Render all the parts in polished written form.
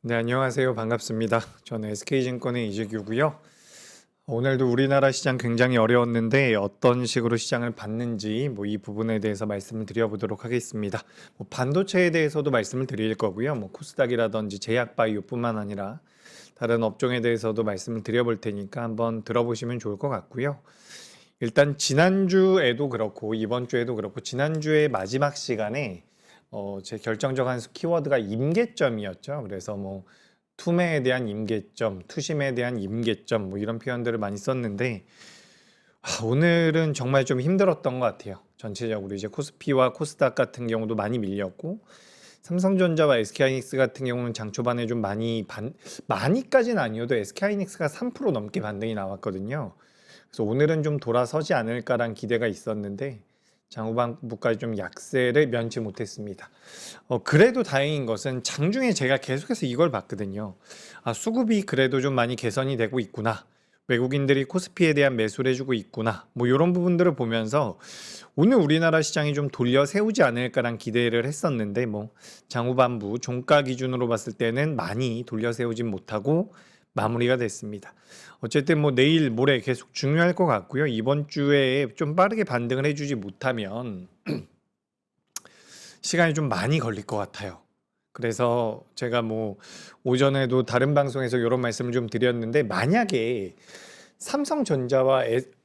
네, 안녕하세요. 반갑습니다. 저는 SK증권의 이재규고요. 오늘도 우리나라 시장 굉장히 어려웠는데 어떤 식으로 시장을 봤는지 이 부분에 대해서 말씀을 드려보도록 하겠습니다. 반도체에 대해서도 말씀을 드릴 거고요. 코스닥이라든지 제약바이오뿐만 아니라 다른 업종에 대해서도 말씀을 드려볼 테니까 한번 들어보시면 좋을 것 같고요. 일단 지난주에도 그렇고 이번 주에도 그렇고 지난주의 마지막 시간에 제 결정적인 키워드가 임계점이었죠. 그래서 투매에 대한 임계점, 투심에 대한 임계점 이런 표현들을 많이 썼는데 오늘은 정말 좀 힘들었던 것 같아요. 전체적으로 이제 코스피와 코스닥 같은 경우도 많이 밀렸고 삼성전자와 SK하이닉스 같은 경우는 장 초반에 좀 많이까지는 아니어도 SK하이닉스가 3% 넘게 반등이 나왔거든요. 그래서 오늘은 좀 돌아서지 않을까란 기대가 있었는데 장후반부까지 좀 약세를 면치 못했습니다. 그래도 다행인 것은 장중에 제가 계속해서 이걸 봤거든요. 수급이 그래도 좀 많이 개선이 되고 있구나. 외국인들이 코스피에 대한 매수를 해주고 있구나. 이런 부분들을 보면서 오늘 우리나라 시장이 좀 돌려 세우지 않을까란 기대를 했었는데 장후반부 종가 기준으로 봤을 때는 많이 돌려 세우진 못하고 마무리가 됐습니다. 어쨌든 내일 모레 계속 중요할 것 같고요. 이번 주에 좀 빠르게 반등을 해주지 못하면 시간이 좀 많이 걸릴 것 같아요. 그래서 제가 오전에도 다른 방송에서 이런 말씀을 좀 드렸는데 만약에 삼성전자와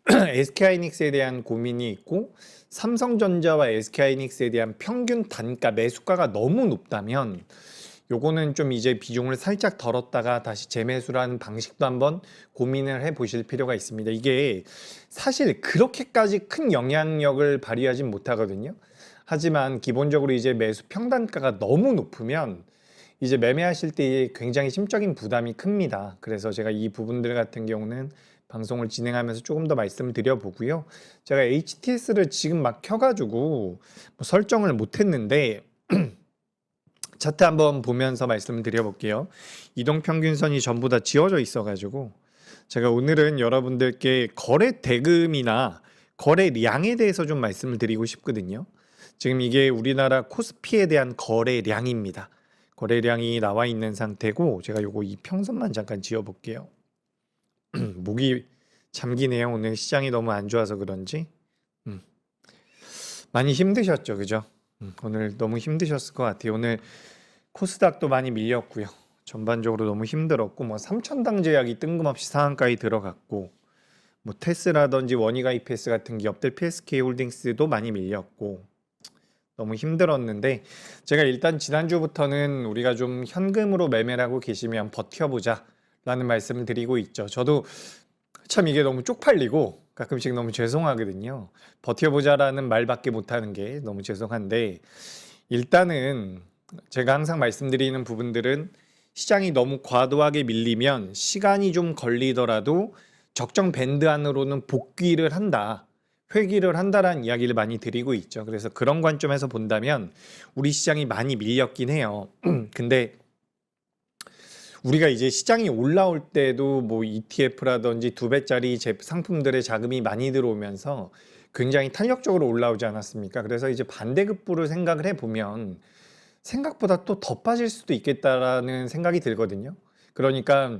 SK하이닉스에 대한 고민이 있고 삼성전자와 SK하이닉스에 대한 평균 단가 매수가가 너무 높다면 요거는 좀 이제 비중을 살짝 덜었다가 다시 재매수라는 방식도 한번 고민을 해 보실 필요가 있습니다. 이게 사실 그렇게까지 큰 영향력을 발휘하진 못하거든요. 하지만 기본적으로 이제 매수 평단가가 너무 높으면 이제 매매하실 때 굉장히 심적인 부담이 큽니다. 그래서 제가 이 부분들 같은 경우는 방송을 진행하면서 조금 더 말씀을 드려보고요. 제가 HTS를 지금 막 켜가지고 설정을 못했는데 차트 한번 보면서 말씀을 드려볼게요. 이동평균선이 전부 다 지워져 있어가지고 제가 오늘은 여러분들께 거래 대금이나 거래량에 대해서 좀 말씀을 드리고 싶거든요. 지금 이게 우리나라 코스피에 대한 거래량입니다. 거래량이 나와 있는 상태고 제가 요거 이평선만 잠깐 지워볼게요. 목이 잠기네요. 오늘 시장이 너무 안 좋아서 그런지 많이 힘드셨죠, 그죠? 오늘 너무 힘드셨을 것 같아요. 오늘 코스닥도 많이 밀렸고요. 전반적으로 너무 힘들었고 3천당 제약이 뜬금없이 상한가에 들어갔고 테스라든지 원희가 EPS 같은 기업들 PSK홀딩스도 많이 밀렸고 너무 힘들었는데 제가 일단 지난주부터는 우리가 좀 현금으로 매매를 하고 계시면 버텨보자 라는 말씀을 드리고 있죠. 저도 참 이게 너무 쪽팔리고 가끔씩 너무 죄송하거든요. 버텨보자라는 말밖에 못하는 게 너무 죄송한데 일단은 제가 항상 말씀드리는 부분들은 시장이 너무 과도하게 밀리면 시간이 좀 걸리더라도 적정 밴드 안으로는 복귀를 한다. 회귀를 한다라는 이야기를 많이 드리고 있죠. 그래서 그런 관점에서 본다면 우리 시장이 많이 밀렸긴 해요. 근데 우리가 이제 시장이 올라올 때도 ETF라든지 2배짜리 상품들의 자금이 많이 들어오면서 굉장히 탄력적으로 올라오지 않았습니까? 그래서 이제 반대급부를 생각을 해보면 생각보다 또 더 빠질 수도 있겠다라는 생각이 들거든요. 그러니까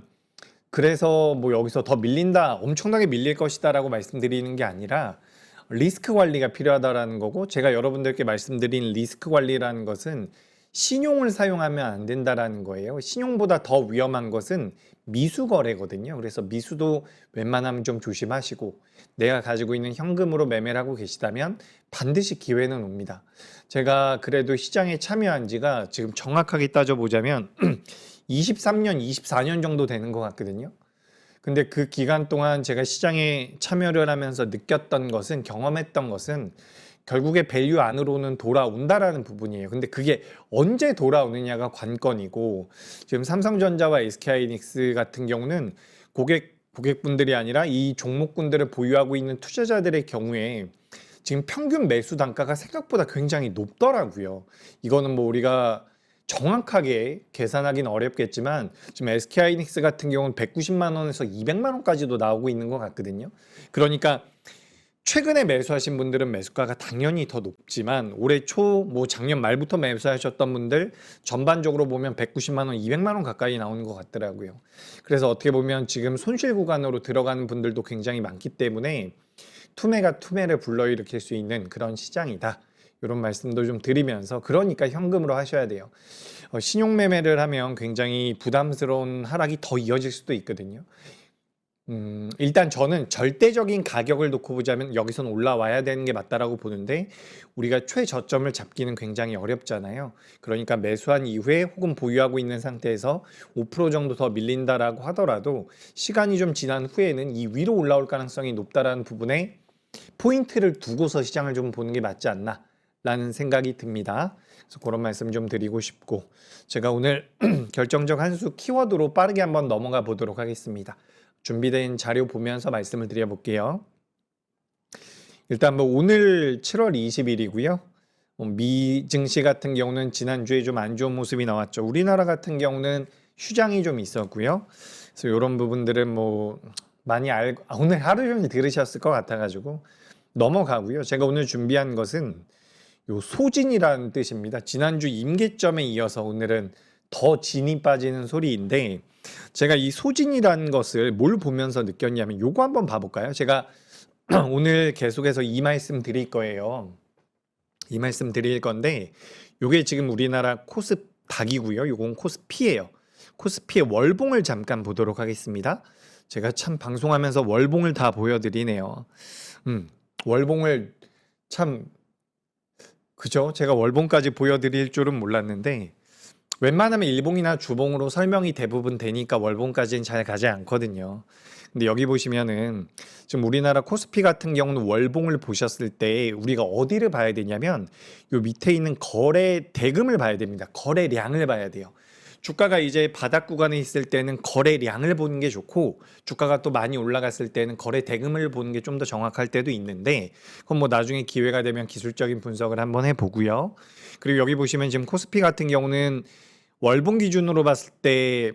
그래서 여기서 더 밀린다, 엄청나게 밀릴 것이다라고 말씀드리는 게 아니라 리스크 관리가 필요하다라는 거고 제가 여러분들께 말씀드린 리스크 관리라는 것은 신용을 사용하면 안 된다라는 거예요. 신용보다 더 위험한 것은 미수 거래거든요. 그래서 미수도 웬만하면 좀 조심하시고 내가 가지고 있는 현금으로 매매를 하고 계시다면 반드시 기회는 옵니다. 제가 그래도 시장에 참여한 지가 지금 정확하게 따져보자면 23년, 24년 정도 되는 것 같거든요. 근데 그 기간 동안 제가 시장에 참여를 하면서 느꼈던 것은 경험했던 것은 결국에 밸류 안으로는 돌아온다라는 부분이에요. 근데 그게 언제 돌아오느냐가 관건이고 지금 삼성전자와 SK하이닉스 같은 경우는 고객분들이 아니라 이 종목군들을 보유하고 있는 투자자들의 경우에 지금 평균 매수 단가가 생각보다 굉장히 높더라고요. 이거는 우리가 정확하게 계산하기는 어렵겠지만 지금 SK하이닉스 같은 경우는 190만 원에서 200만 원까지도 나오고 있는 것 같거든요. 그러니까 최근에 매수하신 분들은 매수가가 당연히 더 높지만 올해 초 뭐 작년 말부터 매수하셨던 분들 전반적으로 보면 190만 원, 200만 원 가까이 나오는 것 같더라고요. 그래서 어떻게 보면 지금 손실 구간으로 들어가는 분들도 굉장히 많기 때문에 투매가 투매를 불러일으킬 수 있는 그런 시장이다. 이런 말씀도 좀 드리면서 그러니까 현금으로 하셔야 돼요. 신용 매매를 하면 굉장히 부담스러운 하락이 더 이어질 수도 있거든요. 일단 저는 절대적인 가격을 놓고 보자면 여기선 올라와야 되는 게 맞다라고 보는데 우리가 최저점을 잡기는 굉장히 어렵잖아요. 그러니까 매수한 이후에 혹은 보유하고 있는 상태에서 5% 정도 더 밀린다라고 하더라도 시간이 좀 지난 후에는 이 위로 올라올 가능성이 높다라는 부분에 포인트를 두고서 시장을 좀 보는 게 맞지 않나라는 생각이 듭니다. 그래서 그런 말씀 좀 드리고 싶고 제가 오늘 결정적 한 수 키워드로 빠르게 한번 넘어가 보도록 하겠습니다. 준비된 자료 보면서 말씀을 드려볼게요. 일단 뭐 오늘 7월 20일이고요. 미 증시 같은 경우는 지난주에 좀 안 좋은 모습이 나왔죠. 우리나라 같은 경우는 휴장이 좀 있었고요. 그래서 이런 부분들은 뭐 많이 알고 오늘 하루 종일 들으셨을 것 같아가지고 넘어가고요. 제가 오늘 준비한 것은 요 소진이라는 뜻입니다. 지난주 임계점에 이어서 오늘은 더 진이 빠지는 소리인데 제가 이 소진이라는 것을 뭘 보면서 느꼈냐면 요거 한번 봐볼까요? 제가 오늘 계속해서 이 말씀 드릴 거예요. 이 말씀 드릴 건데 요게 지금 우리나라 코스닥이고요. 요건 코스피예요. 코스피의 월봉을 잠깐 보도록 하겠습니다. 제가 참 방송하면서 월봉을 다 보여드리네요. 월봉을 참 그죠? 제가 월봉까지 보여드릴 줄은 몰랐는데 웬만하면 일봉이나 주봉으로 설명이 대부분 되니까 월봉까지는 잘 가지 않거든요. 근데 여기 보시면은 지금 우리나라 코스피 같은 경우는 월봉을 보셨을 때 우리가 어디를 봐야 되냐면 요 밑에 있는 거래 대금을 봐야 됩니다. 거래량을 봐야 돼요. 주가가 이제 바닥 구간에 있을 때는 거래량을 보는 게 좋고 주가가 또 많이 올라갔을 때는 거래 대금을 보는 게 좀 더 정확할 때도 있는데 그건 뭐 나중에 기회가 되면 기술적인 분석을 한번 해보고요. 그리고 여기 보시면 지금 코스피 같은 경우는 월봉 기준으로 봤을 때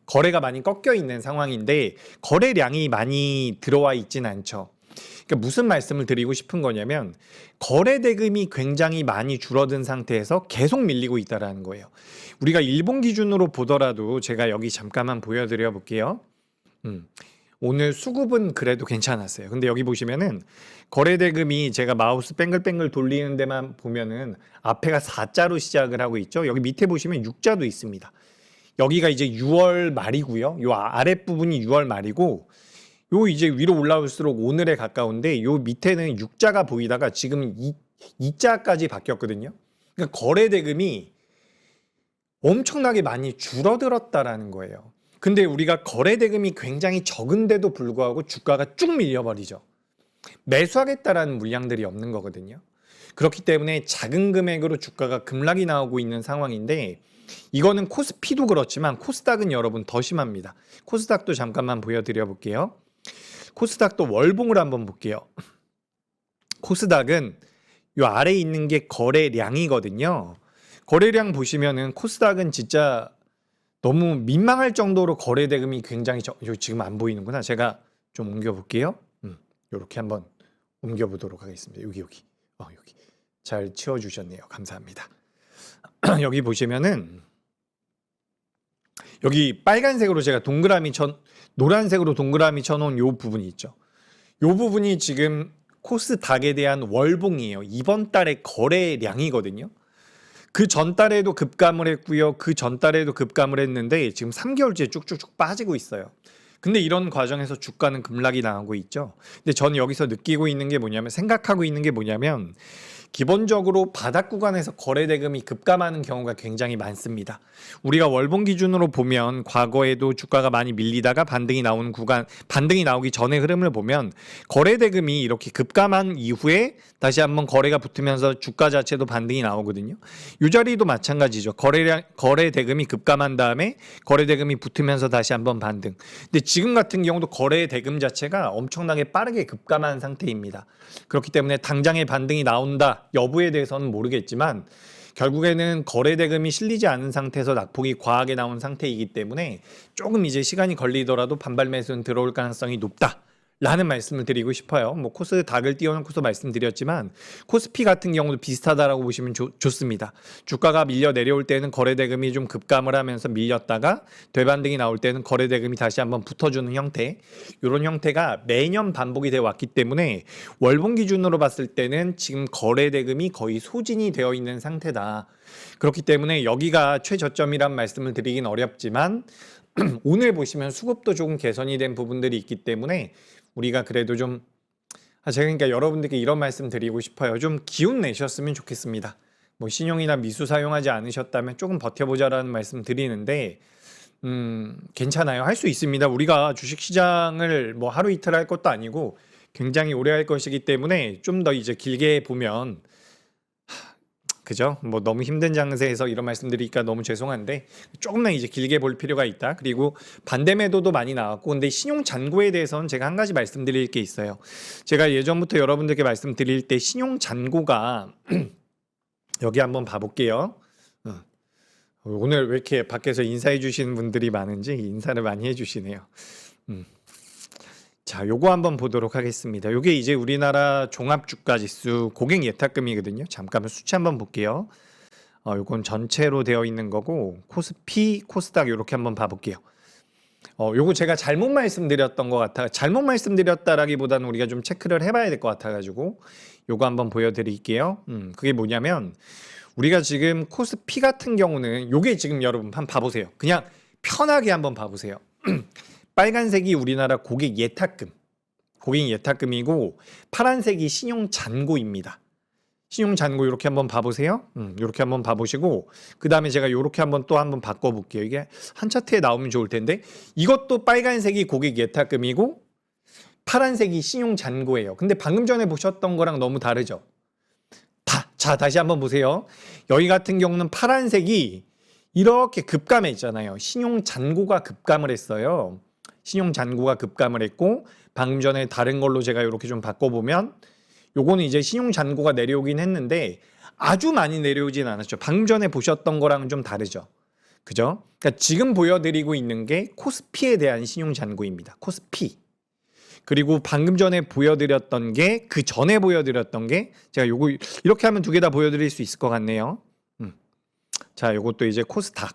거래가 많이 꺾여 있는 상황인데 거래량이 많이 들어와 있진 않죠. 그러니까 무슨 말씀을 드리고 싶은 거냐면 거래 대금이 굉장히 많이 줄어든 상태에서 계속 밀리고 있다라는 거예요. 우리가 일본 기준으로 보더라도 제가 여기 잠깐만 보여드려 볼게요. 오늘 수급은 그래도 괜찮았어요. 근데 여기 보시면은 거래 대금이 제가 마우스 뱅글뱅글 돌리는 데만 보면은 앞에가 4자로 시작을 하고 있죠. 여기 밑에 보시면 6자도 있습니다. 여기가 이제 6월 말이고요. 요 아랫부분이 6월 말이고 요 이제 위로 올라올수록 오늘에 가까운데 요 밑에는 6자가 보이다가 지금 2자까지 바뀌었거든요. 그러니까 거래 대금이 엄청나게 많이 줄어들었다라는 거예요. 근데 우리가 거래 대금이 굉장히 적은데도 불구하고 주가가 쭉 밀려버리죠. 매수하겠다라는 물량들이 없는 거거든요. 그렇기 때문에 작은 금액으로 주가가 급락이 나오고 있는 상황인데 이거는 코스피도 그렇지만 코스닥은 여러분 더 심합니다. 코스닥도 잠깐만 보여드려 볼게요. 코스닥도 월봉을 한번 볼게요. 코스닥은 요 아래에 있는 게 거래량이거든요. 거래량 보시면은 코스닥은 진짜 너무 민망할 정도로 거래 대금이 굉장히 지금 안 보이는구나. 제가 좀 옮겨 볼게요. 이렇게 한번 옮겨 보도록 하겠습니다. 여기 잘 치워 주셨네요. 감사합니다. 여기 보시면은 여기 빨간색으로 제가 노란색으로 동그라미 쳐놓은 요 부분이 있죠. 요 부분이 지금 코스닥에 대한 월봉이에요. 이번 달의 거래량이거든요. 그 전달에도 급감을 했고요. 그 전달에도 급감을 했는데 지금 3개월째 쭉쭉쭉 빠지고 있어요. 근데 이런 과정에서 주가는 급락이 나오고 있죠. 근데 저는 여기서 느끼고 있는 게 뭐냐면 생각하고 있는 게 뭐냐면 기본적으로 바닥 구간에서 거래 대금이 급감하는 경우가 굉장히 많습니다. 우리가 월봉 기준으로 보면 과거에도 주가가 많이 밀리다가 반등이 나오기 전에 흐름을 보면 거래 대금이 이렇게 급감한 이후에 다시 한번 거래가 붙으면서 주가 자체도 반등이 나오거든요. 이 자리도 마찬가지죠. 거래 대금이 급감한 다음에 거래 대금이 붙으면서 다시 한번 반등. 근데 지금 같은 경우도 거래 대금 자체가 엄청나게 빠르게 급감한 상태입니다. 그렇기 때문에 당장의 반등이 나온다 여부에 대해서는 모르겠지만 결국에는 거래 대금이 실리지 않은 상태에서 낙폭이 과하게 나온 상태이기 때문에 조금 이제 시간이 걸리더라도 반발 매수는 들어올 가능성이 높다 라는 말씀을 드리고 싶어요. 뭐 코스닥을 띄워놓고서 말씀드렸지만 코스피 같은 경우도 비슷하다라고 보시면 좋습니다. 주가가 밀려 내려올 때는 거래대금이 좀 급감을 하면서 밀렸다가 되반등이 나올 때는 거래대금이 다시 한번 붙어주는 형태, 이런 형태가 매년 반복이 되어 왔기 때문에 월봉 기준으로 봤을 때는 지금 거래대금이 거의 소진이 되어 있는 상태다. 그렇기 때문에 여기가 최저점이란 말씀을 드리긴 어렵지만 오늘 보시면 수급도 조금 개선이 된 부분들이 있기 때문에 우리가 그래도 좀 제가 그러니까 여러분들께 이런 말씀 드리고 싶어요. 좀 기운 내셨으면 좋겠습니다. 뭐 신용이나 미수 사용하지 않으셨다면 조금 버텨보자라는 말씀 드리는데 괜찮아요. 할 수 있습니다. 우리가 주식시장을 뭐 하루 이틀 할 것도 아니고 굉장히 오래 할 것이기 때문에 좀 더 이제 길게 보면 그죠? 뭐 너무 힘든 장세에서 이런 말씀드리니까 너무 죄송한데 조금만 이제 길게 볼 필요가 있다. 그리고 반대 매도도 많이 나왔고 근데 신용 잔고에 대해서는 제가 한 가지 말씀드릴 게 있어요. 제가 예전부터 여러분들께 말씀드릴 때 신용 잔고가 여기 한번 봐볼게요. 오늘 왜 이렇게 밖에서 인사해 주시는 분들이 많은지 인사를 많이 해 주시네요. 자, 요거 한번 보도록 하겠습니다. 요게 이제 우리나라 종합주가지수 고객 예탁금이거든요. 잠깐만 수치 한번 볼게요. 요건 전체로 되어 있는 거고 코스피, 코스닥 요렇게 한번 봐볼게요. 요거 제가 잘못 말씀드렸던 것 같아. 잘못 말씀드렸다라기보다는 우리가 좀 체크를 해봐야 될 것 같아가지고 요거 한번 보여드릴게요. 그게 뭐냐면 우리가 지금 코스피 같은 경우는 요게 지금 여러분 한번 봐보세요. 그냥 편하게 한번 봐보세요. 빨간색이 우리나라 고객 예탁금, 고객 예탁금이고 파란색이 신용 잔고입니다. 신용 잔고 이렇게 한번 봐보세요. 이렇게 한번 봐보시고 그 다음에 제가 이렇게 한번 또 한번 바꿔볼게요. 이게 한 차트에 나오면 좋을 텐데 이것도 빨간색이 고객 예탁금이고 파란색이 신용 잔고예요. 근데 방금 전에 보셨던 거랑 너무 다르죠. 자, 다시 한번 보세요. 여기 같은 경우는 파란색이 이렇게 급감해 있잖아요. 신용 잔고가 급감을 했어요. 신용 잔고가 급감을 했고 방금 전에 다른 걸로 제가 이렇게 좀 바꿔보면 요거는 이제 신용 잔고가 내려오긴 했는데 아주 많이 내려오진 않았죠. 방금 전에 보셨던 거랑은 좀 다르죠. 그죠? 그러니까 지금 보여드리고 있는 게 코스피에 대한 신용 잔고입니다. 코스피. 그리고 방금 전에 보여드렸던 게 그 전에 보여드렸던 게 제가 요거 이렇게 하면 두 개 다 보여드릴 수 있을 것 같네요. 자, 요것도 이제 코스닥.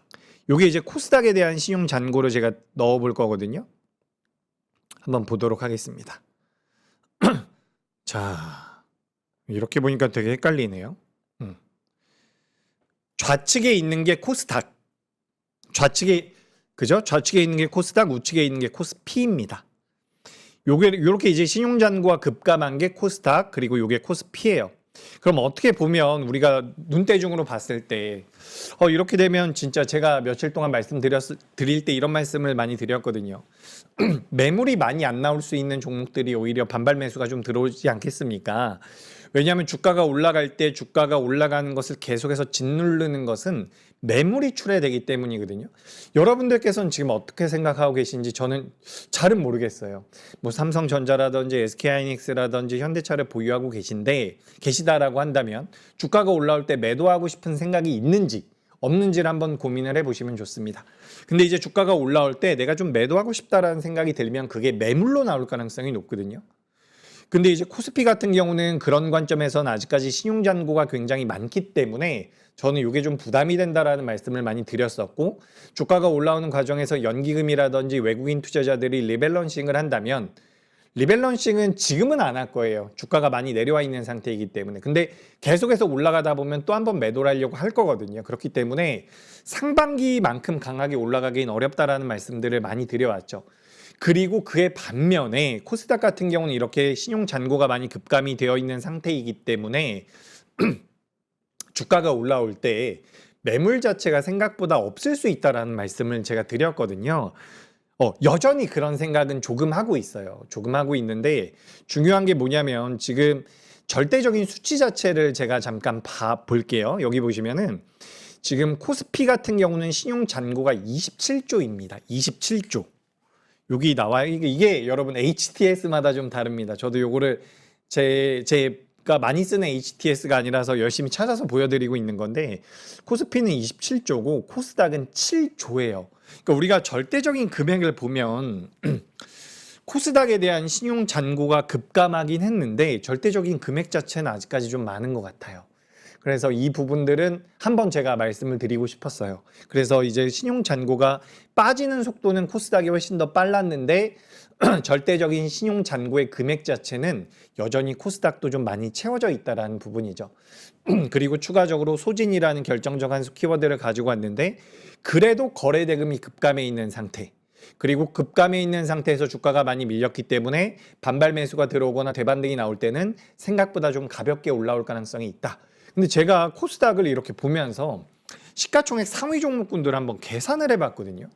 요게 이제 코스닥에 대한 신용 잔고를 제가 넣어볼 거거든요. 한번 보도록 하겠습니다. 자, 이렇게 보니까 되게 헷갈리네요. 좌측에 있는 게 코스닥. 좌측에, 그죠? 좌측에 있는 게 코스닥, 우측에 있는 게 코스피입니다. 요렇게 이제 신용잔고가 급감한 게 코스닥, 그리고 요게 코스피예요. 그럼 어떻게 보면 우리가 눈대중으로 봤을 때 이렇게 되면 진짜 제가 며칠 동안 드릴 때 이런 말씀을 많이 드렸거든요. 매물이 많이 안 나올 수 있는 종목들이 오히려 반발 매수가 좀 들어오지 않겠습니까? 왜냐하면 주가가 올라갈 때 주가가 올라가는 것을 계속해서 짓누르는 것은 매물이 출해되기 때문이거든요. 여러분들께서는 지금 어떻게 생각하고 계신지 저는 잘은 모르겠어요. 뭐 삼성전자라든지 SK하이닉스라든지 현대차를 보유하고 계시다라고 한다면 주가가 올라올 때 매도하고 싶은 생각이 있는지 없는지를 한번 고민을 해보시면 좋습니다. 근데 이제 주가가 올라올 때 내가 좀 매도하고 싶다라는 생각이 들면 그게 매물로 나올 가능성이 높거든요. 근데 이제 코스피 같은 경우는 그런 관점에서는 아직까지 신용잔고가 굉장히 많기 때문에 저는 이게 좀 부담이 된다라는 말씀을 많이 드렸었고 주가가 올라오는 과정에서 연기금이라든지 외국인 투자자들이 리밸런싱을 한다면 리밸런싱은 지금은 안 할 거예요. 주가가 많이 내려와 있는 상태이기 때문에. 근데 계속해서 올라가다 보면 또 한 번 매도를 하려고 할 거거든요. 그렇기 때문에 상반기만큼 강하게 올라가기는 어렵다라는 말씀들을 많이 드려왔죠. 그리고 그의 반면에 코스닥 같은 경우는 이렇게 신용 잔고가 많이 급감이 되어 있는 상태이기 때문에 주가가 올라올 때 매물 자체가 생각보다 없을 수 있다라는 말씀을 제가 드렸거든요. 여전히 그런 생각은 조금 하고 있어요. 조금 하고 있는데 중요한 게 뭐냐면 지금 절대적인 수치 자체를 제가 잠깐 볼게요. 여기 보시면은 지금 코스피 같은 경우는 신용 잔고가 27조입니다. 27조. 여기 나와요. 이게 여러분 HTS마다 좀 다릅니다. 저도 요거를 제가 많이 쓰는 HTS가 아니라서 열심히 찾아서 보여드리고 있는 건데 코스피는 27조고 코스닥은 7조예요. 그러니까 우리가 절대적인 금액을 보면 코스닥에 대한 신용 잔고가 급감하긴 했는데 절대적인 금액 자체는 아직까지 좀 많은 것 같아요. 그래서 이 부분들은 한번 제가 말씀을 드리고 싶었어요. 그래서 이제 신용 잔고가 빠지는 속도는 코스닥이 훨씬 더 빨랐는데 절대적인 신용 잔고의 금액 자체는 여전히 코스닥도 좀 많이 채워져 있다라는 부분이죠. 그리고 추가적으로 소진이라는 결정적 한 키워드를 가지고 왔는데 그래도 거래 대금이 급감해 있는 상태. 그리고 급감해 있는 상태에서 주가가 많이 밀렸기 때문에 반발 매수가 들어오거나 대반등이 나올 때는 생각보다 좀 가볍게 올라올 가능성이 있다. 근데 제가 코스닥을 이렇게 보면서 시가총액 상위 종목군들을 한번 계산을 해봤거든요.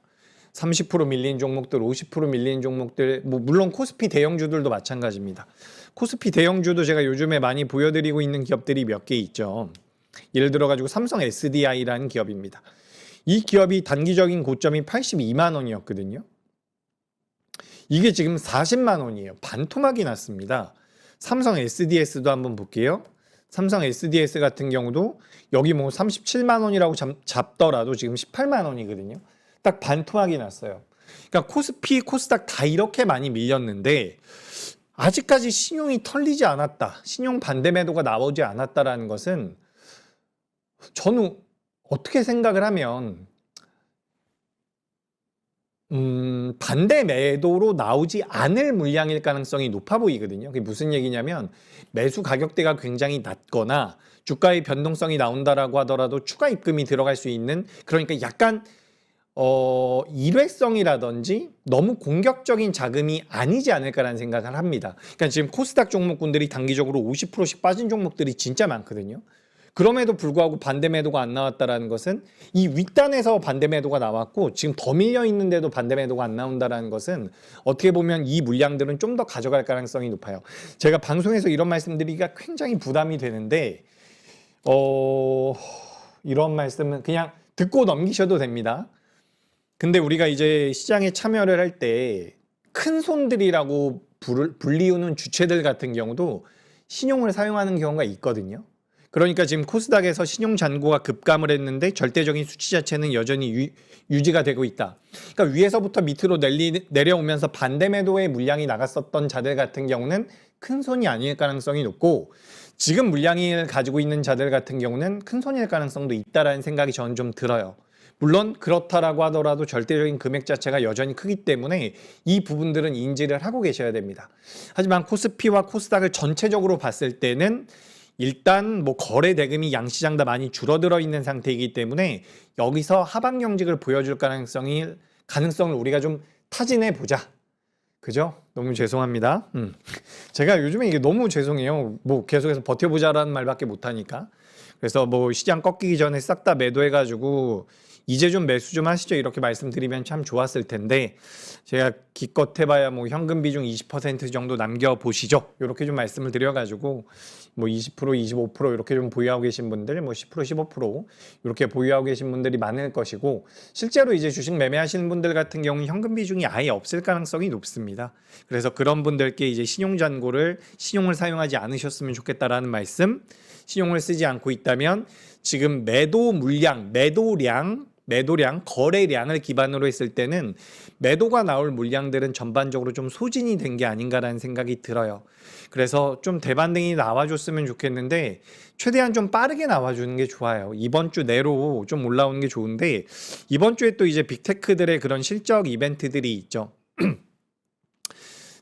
30% 밀린 종목들, 50% 밀린 종목들, 뭐 물론 코스피 대형주들도 마찬가지입니다. 코스피 대형주도 제가 요즘에 많이 보여드리고 있는 기업들이 몇 개 있죠. 예를 들어가지고 삼성 SDI라는 기업입니다. 이 기업이 단기적인 고점이 82만 원이었거든요. 이게 지금 40만 원이에요. 반토막이 났습니다. 삼성 SDS도 한번 볼게요. 삼성 SDS 같은 경우도 여기 뭐 37만 원이라고 잡더라도 지금 18만 원이거든요. 딱 반토막이 났어요. 그러니까 코스피, 코스닥 다 이렇게 많이 밀렸는데 아직까지 신용이 털리지 않았다. 신용 반대 매도가 나오지 않았다라는 것은 저는 어떻게 생각을 하면 반대 매도로 나오지 않을 물량일 가능성이 높아 보이거든요. 그게 무슨 얘기냐면 매수 가격대가 굉장히 낮거나 주가의 변동성이 나온다라고 하더라도 추가 입금이 들어갈 수 있는, 그러니까 약간 일회성이라든지 너무 공격적인 자금이 아니지 않을까라는 생각을 합니다. 그러니까 지금 코스닥 종목군들이 단기적으로 50%씩 빠진 종목들이 진짜 많거든요. 그럼에도 불구하고 반대 매도가 안 나왔다라는 것은 이 윗단에서 반대 매도가 나왔고 지금 더 밀려 있는데도 반대 매도가 안 나온다라는 것은 어떻게 보면 이 물량들은 좀 더 가져갈 가능성이 높아요. 제가 방송에서 이런 말씀드리기가 굉장히 부담이 되는데 이런 말씀은 그냥 듣고 넘기셔도 됩니다. 근데 우리가 이제 시장에 참여를 할 때 큰 손들이라고 불리우는 주체들 같은 경우도 신용을 사용하는 경우가 있거든요. 그러니까 지금 코스닥에서 신용 잔고가 급감을 했는데 절대적인 수치 자체는 여전히 유지가 되고 있다. 그러니까 위에서부터 밑으로 내려오면서 반대 매도의 물량이 나갔었던 자들 같은 경우는 큰 손이 아닐 가능성이 높고 지금 물량을 가지고 있는 자들 같은 경우는 큰 손일 가능성도 있다라는 생각이 저는 좀 들어요. 물론 그렇다라고 하더라도 절대적인 금액 자체가 여전히 크기 때문에 이 부분들은 인지를 하고 계셔야 됩니다. 하지만 코스피와 코스닥을 전체적으로 봤을 때는 일단 뭐 거래 대금이 양시장 다 많이 줄어들어 있는 상태이기 때문에 여기서 하방 경직을 보여줄 가능성을 우리가 좀 타진해 보자. 그죠? 너무 죄송합니다. 제가 요즘에 이게 너무 죄송해요. 뭐 계속해서 버텨보자라는 말밖에 못하니까. 그래서 뭐 시장 꺾이기 전에 싹 다 매도해가지고 이제 좀 매수 좀 하시죠 이렇게 말씀드리면 참 좋았을 텐데 제가 기껏 해봐야 뭐 현금 비중 20% 정도 남겨보시죠 이렇게 좀 말씀을 드려가지고 뭐 20% 25% 이렇게 좀 보유하고 계신 분들 뭐 10% 15% 이렇게 보유하고 계신 분들이 많을 것이고 실제로 이제 주식 매매하시는 분들 같은 경우는 현금 비중이 아예 없을 가능성이 높습니다. 그래서 그런 분들께 이제 신용잔고를 신용을 사용하지 않으셨으면 좋겠다라는 말씀, 신용을 쓰지 않고 있다면 지금 매도 물량, 매도량, 거래량을 기반으로 했을 때는 매도가 나올 물량들은 전반적으로 좀 소진이 된 게 아닌가라는 생각이 들어요. 그래서 좀 대반등이 나와줬으면 좋겠는데 최대한 좀 빠르게 나와주는 게 좋아요. 이번 주 내로 좀 올라오는 게 좋은데 이번 주에 또 이제 빅테크들의 그런 실적 이벤트들이 있죠.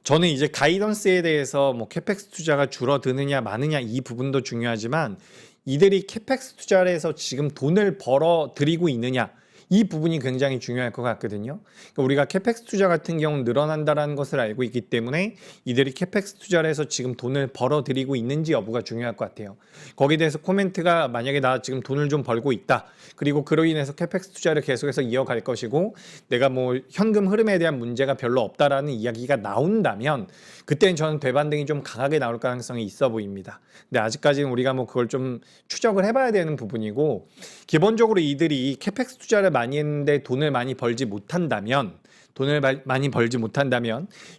저는 이제 가이던스에 대해서 뭐 캐펙스 투자가 줄어드느냐 마느냐 이 부분도 중요하지만 이들이 캐펙스 투자를 해서 지금 돈을 벌어 들이고 있느냐 이 부분이 굉장히 중요할 것 같거든요. 그러니까 우리가 캐펙스 투자 같은 경우는 늘어난다는 것을 알고 있기 때문에 이들이 캐펙스 투자를 해서 지금 돈을 벌어 들이고 있는지 여부가 중요할 것 같아요. 거기에 대해서 코멘트가 만약에 나 지금 돈을 좀 벌고 있다. 그리고 그로 인해서 캐펙스 투자를 계속해서 이어갈 것이고 내가 뭐 현금 흐름에 대한 문제가 별로 없다라는 이야기가 나온다면 그때는 저는 되반등이 좀 강하게 나올 가능성이 있어 보입니다. 근데 아직까지는 우리가 뭐 그걸 좀 추적을 해봐야 되는 부분이고 기본적으로 이들이 캐펙스 투자를 많이 했는데 돈을 많이 벌지 못한다면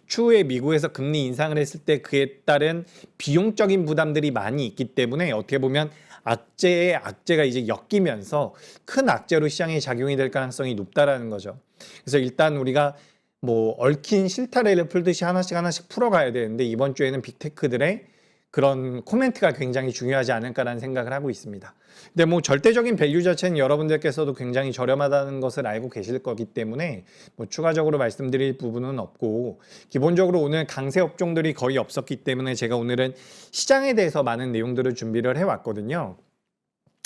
추후에 미국에서 금리 인상을 했을 때 그에 따른 비용적인 부담들이 많이 있기 때문에 어떻게 보면 악재의 악재가 이제 엮이면서 큰 악재로 시장에 작용이 될 가능성이 높다라는 거죠. 그래서 일단 우리가 뭐 얽힌 실타래를 풀듯이 하나씩 풀어가야 되는데 이번 주에는 빅테크들의 그런 코멘트가 굉장히 중요하지 않을까라는 생각을 하고 있습니다. 근데 뭐 절대적인 밸류 자체는 여러분들께서도 굉장히 저렴하다는 것을 알고 계실 거기 때문에 뭐 추가적으로 말씀드릴 부분은 없고, 기본적으로 오늘 강세 업종들이 거의 없었기 때문에 제가 오늘은 시장에 대해서 많은 내용들을 준비를 해왔거든요.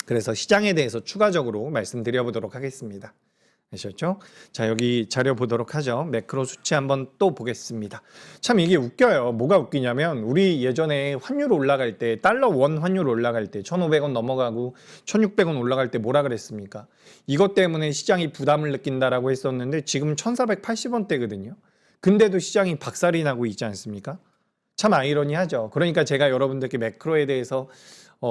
그래서 시장에 대해서 추가적으로 말씀드려 보도록 하겠습니다. 아셨죠? 자, 여기 자료 보도록 하죠. 매크로 수치 한번 또 보겠습니다. 참 이게 웃겨요. 뭐가 웃기냐면 우리 예전에 환율 올라갈 때, 달러 원 환율 올라갈 때 1,500원 넘어가고 1,600원 올라갈 때 뭐라 그랬습니까? 이것 때문에 시장이 부담을 느낀다라고 했었는데 지금 1,480원대거든요. 근데도 시장이 박살이 나고 있지 않습니까? 참 아이러니하죠. 그러니까 제가 여러분들께 매크로에 대해서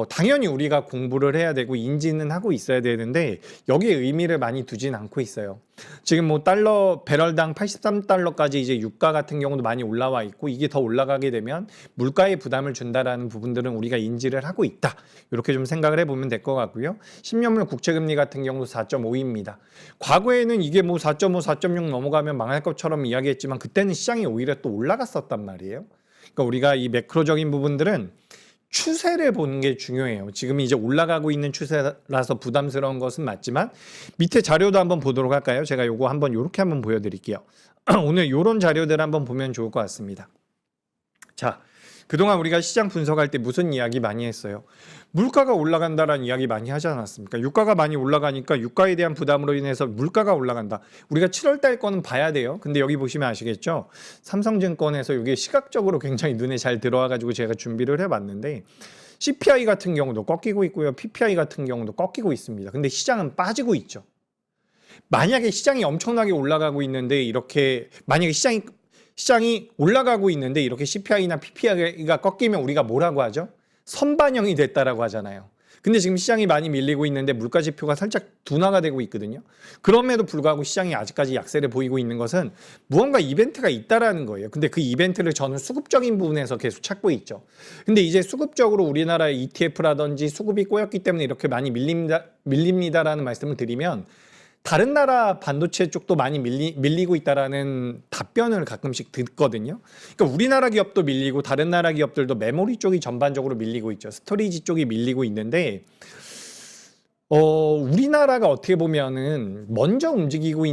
당연히 우리가 공부를 해야 되고 인지는 하고 있어야 되는데 여기에 의미를 많이 두진 않고 있어요. 지금 뭐 달러 배럴당 83달러까지 이제 유가 같은 경우도 많이 올라와 있고, 이게 더 올라가게 되면 물가에 부담을 준다라는 부분들은 우리가 인지를 하고 있다. 이렇게 좀 생각을 해보면 될 것 같고요. 10년물 국채금리 같은 경우도 4.5입니다. 과거에는 이게 뭐 4.5, 4.6 넘어가면 망할 것처럼 이야기했지만 그때는 시장이 오히려 또 올라갔었단 말이에요. 그러니까 우리가 이 매크로적인 부분들은 추세를 보는 게 중요해요. 지금 이제 올라가고 있는 추세라서 부담스러운 것은 맞지만 밑에 자료도 한번 보도록 할까요? 제가 요거 한번 요렇게 한번 보여드릴게요. 오늘 요런 자료들 한번 보면 좋을 것 같습니다. 자, 그동안 우리가 시장 분석할 때 무슨 이야기 많이 했어요? 물가가 올라간다라는 이야기 많이 하지 않았습니까? 유가가 많이 올라가니까 유가에 대한 부담으로 인해서 물가가 올라간다. 우리가 7월 달 거는 봐야 돼요. 근데 여기 보시면 아시겠죠? 삼성증권에서 이게 시각적으로 굉장히 눈에 잘 들어와 가지고 제가 준비를 해봤는데 CPI 같은 경우도 꺾이고 있고요. PPI 같은 경우도 꺾이고 있습니다. 근데 시장은 빠지고 있죠. 만약에 시장이 엄청나게 올라가고 있는데 이렇게 만약에 시장이 올라가고 있는데 이렇게 CPI나 PPI가 꺾이면 우리가 뭐라고 하죠? 선반영이 됐다라고 하잖아요. 근데 지금 시장이 많이 밀리고 있는데 물가 지표가 살짝 둔화가 되고 있거든요. 그럼에도 불구하고 시장이 아직까지 약세를 보이고 있는 것은 무언가 이벤트가 있다라는 거예요. 근데 그 이벤트를 저는 수급적인 부분에서 계속 찾고 있죠. 근데 이제 수급적으로 우리나라의 ETF라든지 수급이 꼬였기 때문에 이렇게 많이 밀립니다라는 말씀을 드리면 다른 나라 반도체 쪽도 많이 밀리고 있다라는 답변을 가끔씩 듣거든요. 그러니까 우리나라 기업도 밀리고 다른 나라 기업들도 메모리 쪽이 전반적으로 밀리고 있죠. 스토리지 쪽이 밀리고 있는데 우리나라가 어떻게 보면은 먼저 움직이고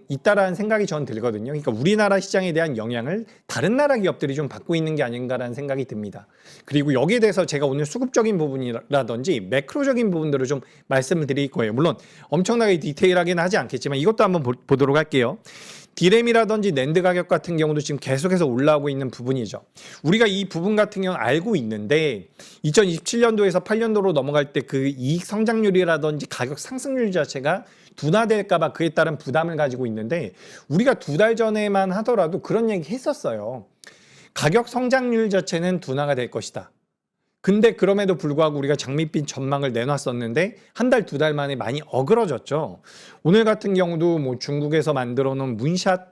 있다라는 생각이 저는 들거든요. 그러니까 우리나라 시장에 대한 영향을 다른 나라 기업들이 좀 받고 있는 게 아닌가라는 생각이 듭니다. 그리고 여기에 대해서 제가 오늘 수급적인 부분이라든지 매크로적인 부분들을 좀 말씀을 드릴 거예요. 물론 엄청나게 디테일하게는 하지 않겠지만 이것도 한번 보도록 할게요. 디램이라든지 낸드 가격 같은 경우도 지금 계속해서 올라오고 있는 부분이죠. 우리가 이 부분 같은 경우는 알고 있는데 2027년도에서 8년도로 넘어갈 때 그 이익 성장률이라든지 가격 상승률 자체가 둔화될까 봐 그에 따른 부담을 가지고 있는데 우리가 2달 전에만 하더라도 그런 얘기 했었어요. 가격 성장률 자체는 둔화가 될 것이다. 근데 그럼에도 불구하고 우리가 장밋빛 전망을 내놨었는데 한 달, 2달 만에 많이 어그러졌죠. 오늘 같은 경우도 뭐 중국에서 만들어 놓은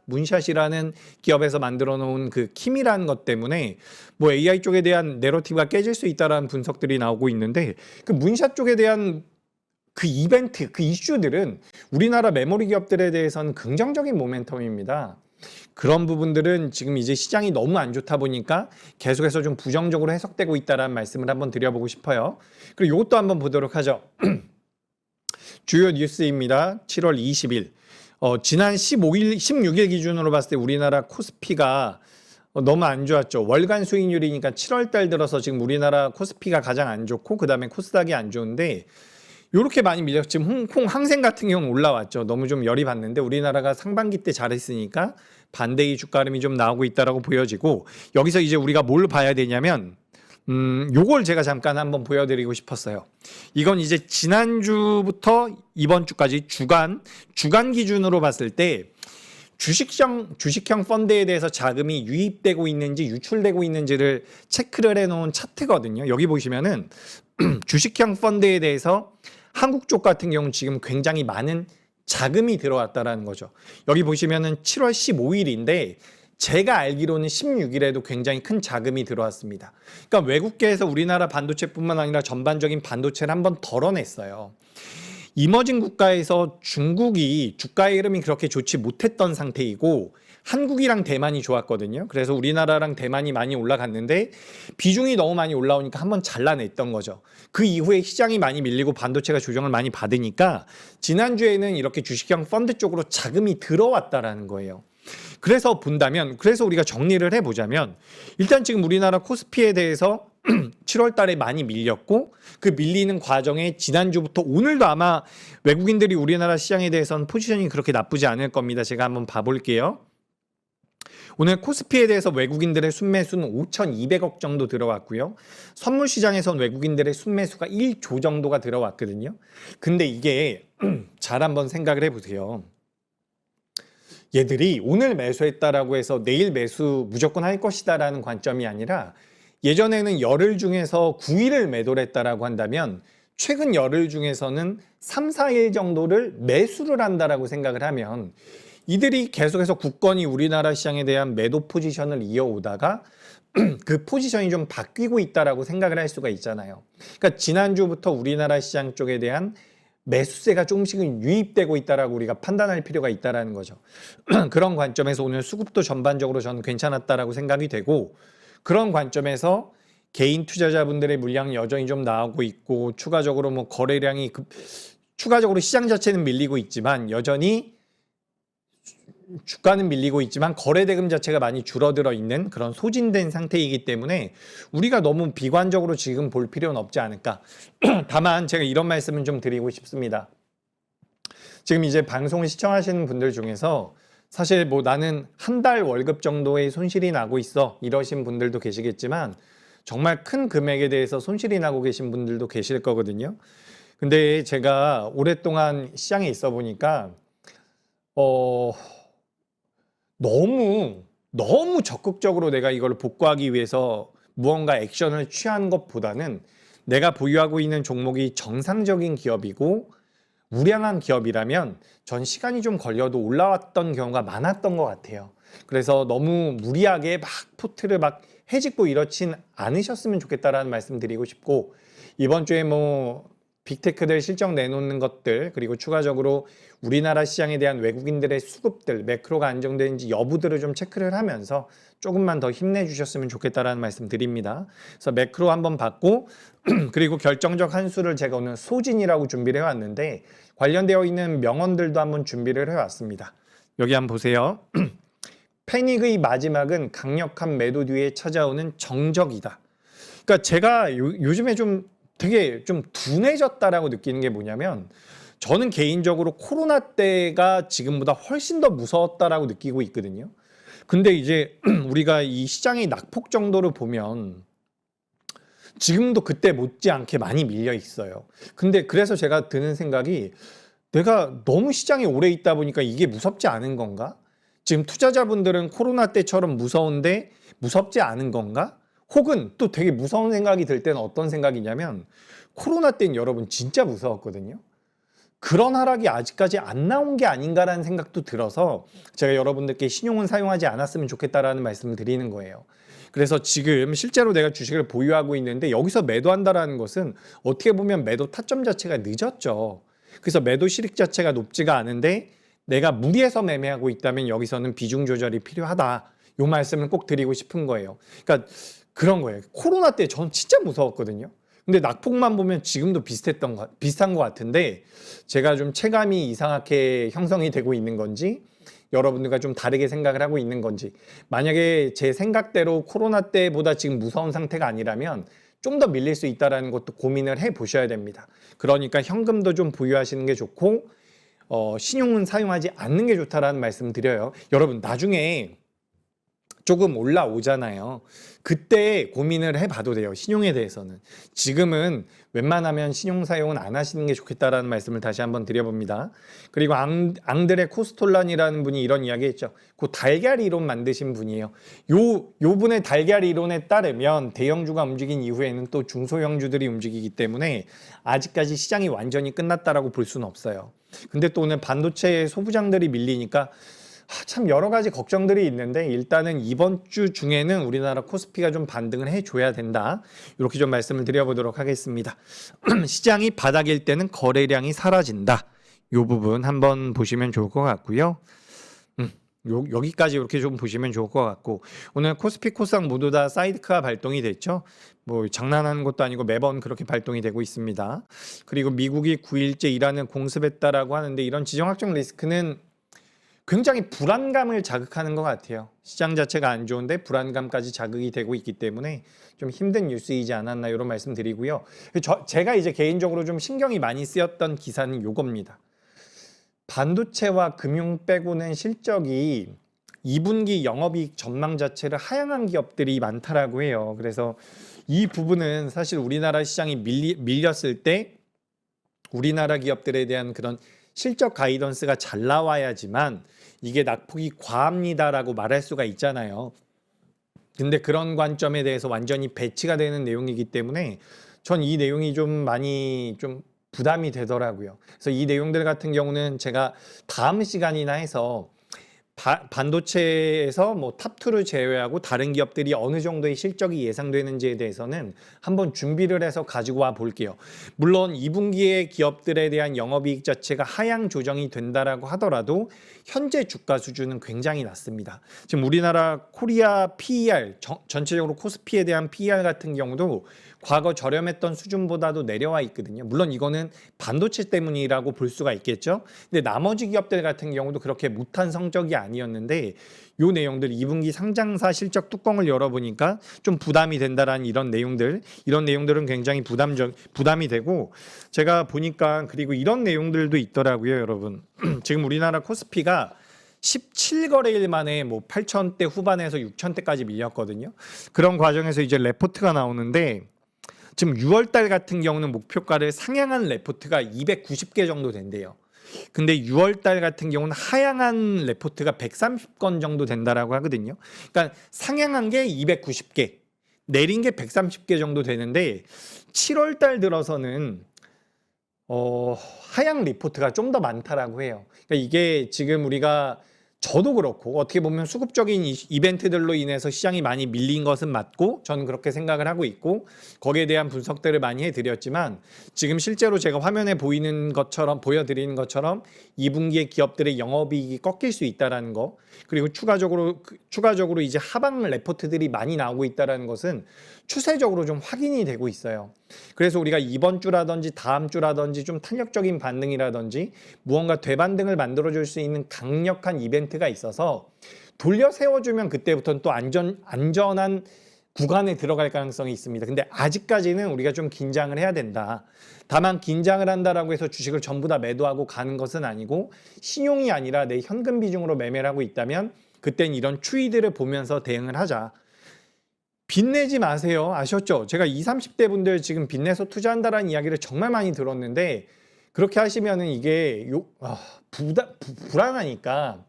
문샷이라는 기업에서 만들어 놓은 그 킴이라는 것 때문에 뭐 AI 쪽에 대한 내러티브가 깨질 수 있다라는 분석들이 나오고 있는데 그 문샷 쪽에 대한 그 이벤트, 그 이슈들은 우리나라 메모리 기업들에 대해서는 긍정적인 모멘텀입니다. 그런 부분들은 지금 이제 시장이 너무 안 좋다 보니까 계속해서 좀 부정적으로 해석되고 있다는 말씀을 한번 드려보고 싶어요. 그리고 이것도 한번 보도록 하죠. 주요 뉴스입니다. 7월 20일. 지난 16일 기준으로 봤을 때 우리나라 코스피가 너무 안 좋았죠. 월간 수익률이니까 7월 달 들어서 지금 우리나라 코스피가 가장 안 좋고 그 다음에 코스닥이 안 좋은데 이렇게 많이 밀렸죠. 지금 홍콩 항생 같은 경우는 올라왔죠. 너무 좀 열이 받는데 우리나라가 상반기 때 잘했으니까 반대의 주가 흐름이 좀 나오고 있다라고 보여지고 여기서 이제 우리가 뭘 봐야 되냐면 요걸 제가 잠깐 한번 보여드리고 싶었어요. 이건 이제 지난주부터 이번 주까지 주간 기준으로 봤을 때 주식형 펀드에 대해서 자금이 유입되고 있는지 유출되고 있는지를 체크를 해놓은 차트거든요. 여기 보시면은 주식형 펀드에 대해서 한국 쪽 같은 경우는 지금 굉장히 많은 자금이 들어왔다라는 거죠. 여기 보시면은 7월 15일인데 제가 알기로는 16일에도 굉장히 큰 자금이 들어왔습니다. 그러니까 외국계에서 우리나라 반도체뿐만 아니라 전반적인 반도체를 한번 덜어냈어요. 이머징 국가에서 중국이 주가의 흐름이 그렇게 좋지 못했던 상태이고 한국이랑 대만이 좋았거든요. 그래서 우리나라랑 대만이 많이 올라갔는데 비중이 너무 많이 올라오니까 한번 잘라냈던 거죠. 그 이후에 시장이 많이 밀리고 반도체가 조정을 많이 받으니까 지난주에는 이렇게 주식형 펀드 쪽으로 자금이 들어왔다라는 거예요. 그래서 본다면, 그래서 우리가 정리를 해보자면 일단 지금 우리나라 코스피에 대해서 7월 달에 많이 밀렸고 그 밀리는 과정에 지난주부터 오늘도 아마 외국인들이 우리나라 시장에 대해서는 포지션이 그렇게 나쁘지 않을 겁니다. 제가 한번 봐볼게요. 오늘 코스피에 대해서 외국인들의 순매수는 5,200억 정도 들어왔고요. 선물 시장에선 외국인들의 순매수가 1조 정도가 들어왔거든요. 근데 이게 잘 한번 생각을 해보세요. 얘들이 오늘 매수했다라고 해서 내일 매수 무조건 할 것이다라는 관점이 아니라 예전에는 열흘 중에서 9일을 매도를 했다라고 한다면 최근 열흘 중에서는 3, 4일 정도를 매수를 한다라고 생각을 하면 이들이 계속해서 굳건히 우리나라 시장에 대한 매도 포지션을 이어오다가 그 포지션이 좀 바뀌고 있다라고 생각을 할 수가 있잖아요. 그러니까 지난주부터 우리나라 시장 쪽에 대한 매수세가 조금씩은 유입되고 있다라고 우리가 판단할 필요가 있다라는 거죠. 그런 관점에서 오늘 수급도 전반적으로 저는 괜찮았다라고 생각이 되고 그런 관점에서 개인 투자자분들의 물량이 여전히 좀 나오고 있고 추가적으로 뭐 거래량이 추가적으로 시장 자체는 밀리고 있지만 여전히 주가는 밀리고 있지만 거래대금 자체가 많이 줄어들어 있는 그런 소진된 상태이기 때문에 우리가 너무 비관적으로 지금 볼 필요는 없지 않을까. 다만 제가 이런 말씀은 좀 드리고 싶습니다. 지금 이제 방송을 시청하시는 분들 중에서 사실 뭐 나는 한 달 월급 정도의 손실이 나고 있어 이러신 분들도 계시겠지만 정말 큰 금액에 대해서 손실이 나고 계신 분들도 계실 거거든요. 근데 제가 오랫동안 시장에 있어 보니까 너무 적극적으로 내가 이걸 복구하기 위해서 무언가 액션을 취하는 것보다는 내가 보유하고 있는 종목이 정상적인 기업이고 우량한 기업이라면 전 시간이 좀 걸려도 올라왔던 경우가 많았던 것 같아요. 그래서 너무 무리하게 막 포트를 막 해짓고 이렇진 않으셨으면 좋겠다라는 말씀 드리고 싶고 이번 주에 뭐 빅테크들 실적 내놓는 것들 그리고 추가적으로 우리나라 시장에 대한 외국인들의 수급들 매크로가 안정되는지 여부들을 좀 체크를 하면서 조금만 더 힘내주셨으면 좋겠다라는 말씀 드립니다. 그래서 매크로 한번 받고 그리고 결정적 한 수를 제가 오늘 소진이라고 준비를 해왔는데 관련되어 있는 명언들도 한번 준비를 해왔습니다. 여기 한번 보세요. 패닉의 마지막은 강력한 매도 뒤에 찾아오는 정적이다. 그러니까 제가 요즘에 좀 되게 좀 둔해졌다라고 느끼는 게 뭐냐면 저는 개인적으로 코로나 때가 지금보다 훨씬 더 무서웠다라고 느끼고 있거든요. 근데 이제 우리가 이 시장의 낙폭 정도를 보면 지금도 그때 못지않게 많이 밀려 있어요. 근데 그래서 제가 드는 생각이 내가 너무 시장에 오래 있다 보니까 이게 무섭지 않은 건가? 지금 투자자분들은 코로나 때처럼 무서운데 무섭지 않은 건가? 혹은 또 되게 무서운 생각이 들 때는 어떤 생각이냐면 코로나 때는 여러분 진짜 무서웠거든요. 그런 하락이 아직까지 안 나온 게 아닌가라는 생각도 들어서 제가 여러분들께 신용은 사용하지 않았으면 좋겠다라는 말씀을 드리는 거예요. 그래서 지금 실제로 내가 주식을 보유하고 있는데 여기서 매도한다라는 것은 어떻게 보면 매도 타점 자체가 늦었죠. 그래서 매도 실익 자체가 높지가 않은데 내가 무리해서 매매하고 있다면 여기서는 비중 조절이 필요하다. 요 말씀을 꼭 드리고 싶은 거예요. 그러니까 그런 거예요. 코로나 때 전 진짜 무서웠거든요. 근데 낙폭만 보면 지금도 비슷한 것 같은데 제가 좀 체감이 이상하게 형성이 되고 있는 건지 여러분들과 좀 다르게 생각을 하고 있는 건지 만약에 제 생각대로 코로나 때보다 지금 무서운 상태가 아니라면 좀 더 밀릴 수 있다는 것도 고민을 해 보셔야 됩니다. 그러니까 현금도 좀 보유하시는 게 좋고 신용은 사용하지 않는 게 좋다라는 말씀 드려요. 여러분 나중에 조금 올라오잖아요. 그때 고민을 해봐도 돼요. 신용에 대해서는. 지금은 웬만하면 신용 사용은 안 하시는 게 좋겠다라는 말씀을 다시 한번 드려봅니다. 그리고 앙드레 코스톨란이라는 분이 이런 이야기 했죠. 그 달걀 이론 만드신 분이에요. 요 분의 달걀 이론에 따르면 대형주가 움직인 이후에는 또 중소형주들이 움직이기 때문에 아직까지 시장이 완전히 끝났다라고 볼 수는 없어요. 근데 또 오늘 반도체 소부장들이 밀리니까 참 여러 가지 걱정들이 있는데 일단은 이번 주 중에는 우리나라 코스피가 좀 반등을 해줘야 된다. 이렇게 좀 말씀을 드려보도록 하겠습니다. 시장이 바닥일 때는 거래량이 사라진다. 이 부분 한번 보시면 좋을 것 같고요. 여기까지 이렇게 좀 보시면 좋을 것 같고, 오늘 코스피 코스닥 모두 다 사이드카 발동이 됐죠. 뭐 장난하는 것도 아니고 매번 그렇게 발동이 되고 있습니다. 그리고 미국이 9일째 이란을 공습했다라고 하는데 이런 지정학적 리스크는 굉장히 불안감을 자극하는 것 같아요. 시장 자체가 안 좋은데 불안감까지 자극이 되고 있기 때문에 좀 힘든 뉴스이지 않았나 이런 말씀 드리고요. 제가 이제 개인적으로 좀 신경이 많이 쓰였던 기사는 요겁니다. 반도체와 금융 빼고는 실적이 2분기 영업이익 전망 자체를 하향한 기업들이 많다라고 해요. 그래서 이 부분은 사실 우리나라 시장이 밀렸을 때 우리나라 기업들에 대한 그런 실적 가이던스가 잘 나와야지만 이게 낙폭이 과합니다라고 말할 수가 있잖아요. 근데 그런 관점에 대해서 완전히 배치가 되는 내용이기 때문에 전 이 내용이 좀 많이 좀 부담이 되더라고요. 그래서 이 내용들 같은 경우는 제가 다음 시간이나 해서 반도체에서 뭐 탑2를 제외하고 다른 기업들이 어느 정도의 실적이 예상되는지에 대해서는 한번 준비를 해서 가지고 와 볼게요. 물론 2분기에 기업들에 대한 영업이익 자체가 하향 조정이 된다라고 하더라도 현재 주가 수준은 굉장히 낮습니다. 지금 우리나라 코리아 PER, 전체적으로 코스피에 대한 PER 같은 경우도 과거 저렴했던 수준보다도 내려와 있거든요. 물론 이거는 반도체 때문이라고 볼 수가 있겠죠. 근데 나머지 기업들 같은 경우도 그렇게 못한 성적이 아니었는데 요 내용들 2분기 상장사 실적 뚜껑을 열어보니까 좀 부담이 된다라는 이런 내용들은 굉장히 부담이 되고, 제가 보니까 그리고 이런 내용들도 있더라고요, 여러분. 지금 우리나라 코스피가 17거래일 만에 뭐 8,000대 후반에서 6,000대까지 밀렸거든요. 그런 과정에서 이제 레포트가 나오는데 지금 6월 달 같은 경우는 목표가를 상향한 레포트가 290개 정도 된대요. 근데 6월 달 같은 경우는 하향한 레포트가 130건 정도 된다라고 하거든요. 그러니까 상향한 게 290개, 내린 게 130개 정도 되는데 7월 달 들어서는 하향 리포트가 좀 더 많다라고 해요. 그러니까 이게 지금 우리가 저도 그렇고 어떻게 보면 수급적인 이벤트들로 인해서 시장이 많이 밀린 것은 맞고 저는 그렇게 생각을 하고 있고 거기에 대한 분석들을 많이 해드렸지만 지금 실제로 제가 화면에 보여드리는 것처럼 2분기에 기업들의 영업이익이 꺾일 수 있다는 거, 그리고 추가적으로 이제 하방 레포트들이 많이 나오고 있다는 것은 추세적으로 좀 확인이 되고 있어요. 그래서 우리가 이번 주라든지 다음 주라든지 좀 탄력적인 반등이라든지 무언가 되반등을 만들어줄 수 있는 강력한 이벤트가 있어서 돌려 세워주면 그때부터는 또 안전한 구간에 들어갈 가능성이 있습니다. 근데 아직까지는 우리가 좀 긴장을 해야 된다. 다만 긴장을 한다라고 해서 주식을 전부 다 매도하고 가는 것은 아니고 신용이 아니라 내 현금 비중으로 매매를 하고 있다면 그땐 이런 추이들을 보면서 대응을 하자. 빚내지 마세요. 아셨죠? 제가 20, 30대 분들 지금 빚내서 투자한다라는 이야기를 정말 많이 들었는데 그렇게 하시면은 이게 불안하니까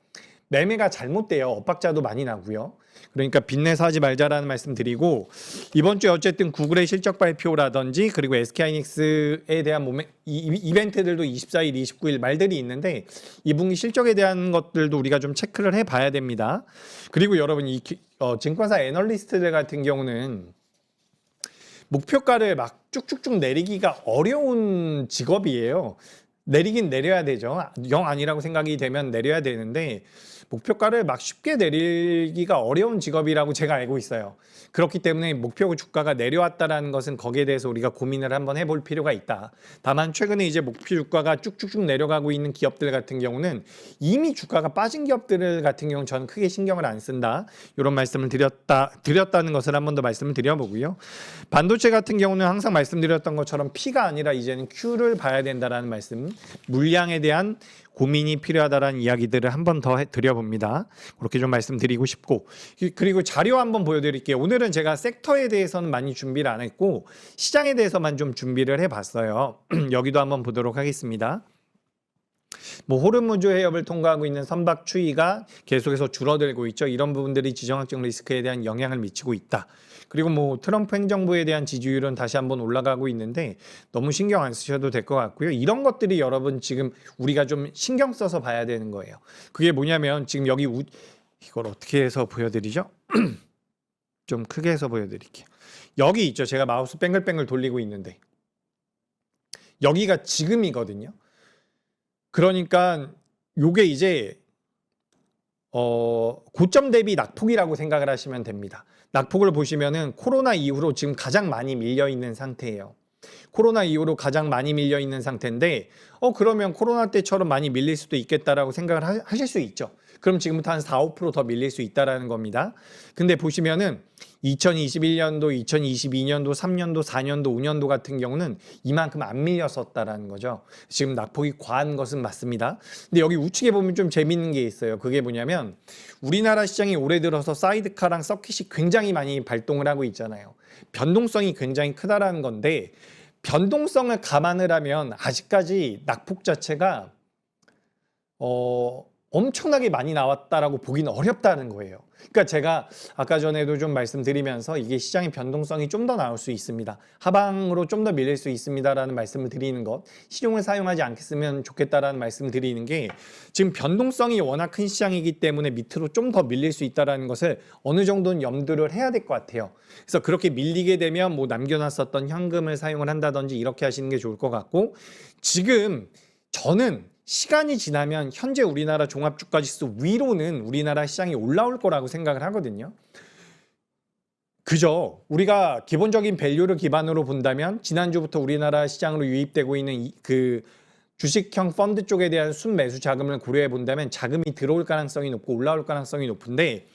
매매가 잘못돼요. 엇박자도 많이 나고요. 그러니까 빚내서 하지 말자라는 말씀 드리고, 이번 주에 어쨌든 구글의 실적 발표라든지 그리고 SK하이닉스에 대한 이벤트들도 24일, 29일 말들이 있는데 2분기 실적에 대한 것들도 우리가 좀 체크를 해봐야 됩니다. 그리고 여러분 증권사 애널리스트들 같은 경우는 목표가를 막 쭉쭉쭉 내리기가 어려운 직업이에요. 내리긴 내려야 되죠. 0 아니라고 생각이 되면 내려야 되는데 목표가를 막 쉽게 내리기가 어려운 직업이라고 제가 알고 있어요. 그렇기 때문에 목표 주가가 내려왔다라는 것은 거기에 대해서 우리가 고민을 한번 해볼 필요가 있다. 다만 최근에 이제 목표 주가가 쭉쭉쭉 내려가고 있는 기업들 같은 경우는 이미 주가가 빠진 기업들 같은 경우는 저는 크게 신경을 안 쓴다. 이런 말씀을 드렸다는 것을 한 번 더 말씀을 드려보고요. 반도체 같은 경우는 항상 말씀드렸던 것처럼 P가 아니라 이제는 Q를 봐야 된다라는 말씀, 물량에 대한 고민이 필요하다라는 이야기들을 한 번 더 드려봅니다. 그렇게 좀 말씀드리고 싶고, 그리고 자료 한번 보여드릴게요. 오늘은 제가 섹터에 대해서는 많이 준비를 안 했고 시장에 대해서만 좀 준비를 해봤어요. 여기도 한번 보도록 하겠습니다. 뭐 호르무즈 해협을 통과하고 있는 선박 추이가 계속해서 줄어들고 있죠. 이런 부분들이 지정학적 리스크에 대한 영향을 미치고 있다. 그리고 뭐 트럼프 행정부에 대한 지지율은 다시 한번 올라가고 있는데 너무 신경 안 쓰셔도 될 것 같고요. 이런 것들이 여러분 지금 우리가 좀 신경 써서 봐야 되는 거예요. 그게 뭐냐면 지금 여기 이걸 어떻게 해서 보여드리죠? 좀 크게 해서 보여드릴게요. 여기 있죠. 제가 마우스 뱅글뱅글 돌리고 있는데 여기가 지금이거든요. 그러니까 요게 이제 고점 대비 낙폭이라고 생각을 하시면 됩니다. 낙폭을 보시면은 코로나 이후로 지금 가장 많이 밀려 있는 상태예요. 코로나 이후로 가장 많이 밀려 있는 상태인데 그러면 코로나 때처럼 많이 밀릴 수도 있겠다라고 생각을 하실 수 있죠. 그럼 지금부터 한 4, 5% 더 밀릴 수 있다라는 겁니다. 근데 보시면은 2021년도, 2022년도, 3년도, 4년도, 5년도 같은 경우는 이만큼 안 밀렸었다라는 거죠. 지금 낙폭이 과한 것은 맞습니다. 근데 여기 우측에 보면 좀 재밌는 게 있어요. 그게 뭐냐면 우리나라 시장이 올해 들어서 사이드카랑 서킷이 굉장히 많이 발동을 하고 있잖아요. 변동성이 굉장히 크다라는 건데 변동성을 감안을 하면 아직까지 낙폭 자체가 엄청나게 많이 나왔다라고 보기는 어렵다는 거예요. 그러니까 제가 아까 전에도 좀 말씀드리면서 이게 시장의 변동성이 좀 더 나올 수 있습니다. 하방으로 좀 더 밀릴 수 있습니다라는 말씀을 드리는 것, 신용을 사용하지 않겠으면 좋겠다라는 말씀을 드리는 게 지금 변동성이 워낙 큰 시장이기 때문에 밑으로 좀 더 밀릴 수 있다라는 것을 어느 정도는 염두를 해야 될 것 같아요. 그래서 그렇게 밀리게 되면 뭐 남겨놨었던 현금을 사용을 한다든지 이렇게 하시는 게 좋을 것 같고 지금 저는 시간이 지나면 현재 우리나라 종합주가지수 위로는 우리나라 시장이 올라올 거라고 생각을 하거든요. 그죠? 우리가 기본적인 밸류를 기반으로 본다면 지난주부터 우리나라 시장으로 유입되고 있는 그 주식형 펀드 쪽에 대한 순매수 자금을 고려해 본다면 자금이 들어올 가능성이 높고 올라올 가능성이 높은데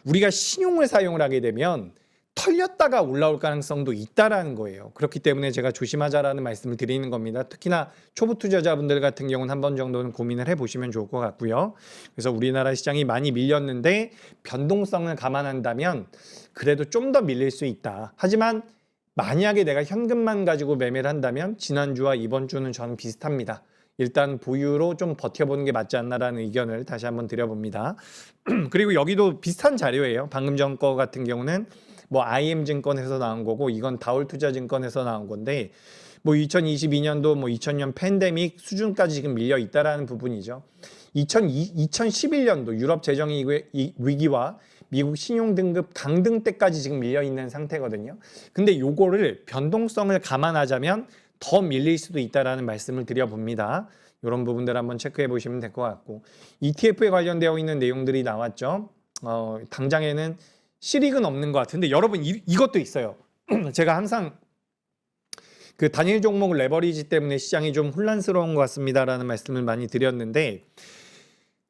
우리가 신용을 사용을 하게 되면 털렸다가 올라올 가능성도 있다라는 거예요. 그렇기 때문에 제가 조심하자라는 말씀을 드리는 겁니다. 특히나 초보 투자자분들 같은 경우는 한 번 정도는 고민을 해보시면 좋을 것 같고요. 그래서 우리나라 시장이 많이 밀렸는데 변동성을 감안한다면 그래도 좀 더 밀릴 수 있다. 하지만 만약에 내가 현금만 가지고 매매를 한다면 지난주와 이번 주는 저는 비슷합니다. 일단 보유로 좀 버텨보는 게 맞지 않나라는 의견을 다시 한번 드려봅니다. 그리고 여기도 비슷한 자료예요. 방금 전 거 같은 경우는 뭐 IM증권에서 나온 거고 이건 다올투자증권에서 나온 건데 뭐 2022년도 뭐 2000년 팬데믹 수준까지 지금 밀려 있다라는 부분이죠. 2011년도 유럽 재정 위기와 미국 신용 등급 강등 때까지 지금 밀려 있는 상태거든요. 근데 요거를 변동성을 감안하자면 더 밀릴 수도 있다라는 말씀을 드려봅니다. 이런 부분들 한번 체크해 보시면 될 것 같고 ETF에 관련되어 있는 내용들이 나왔죠. 당장에는 실익은 없는 것 같은데 여러분 이것도 있어요. 제가 항상 그 단일 종목 레버리지 때문에 시장이 좀 혼란스러운 것 같습니다라는 말씀을 많이 드렸는데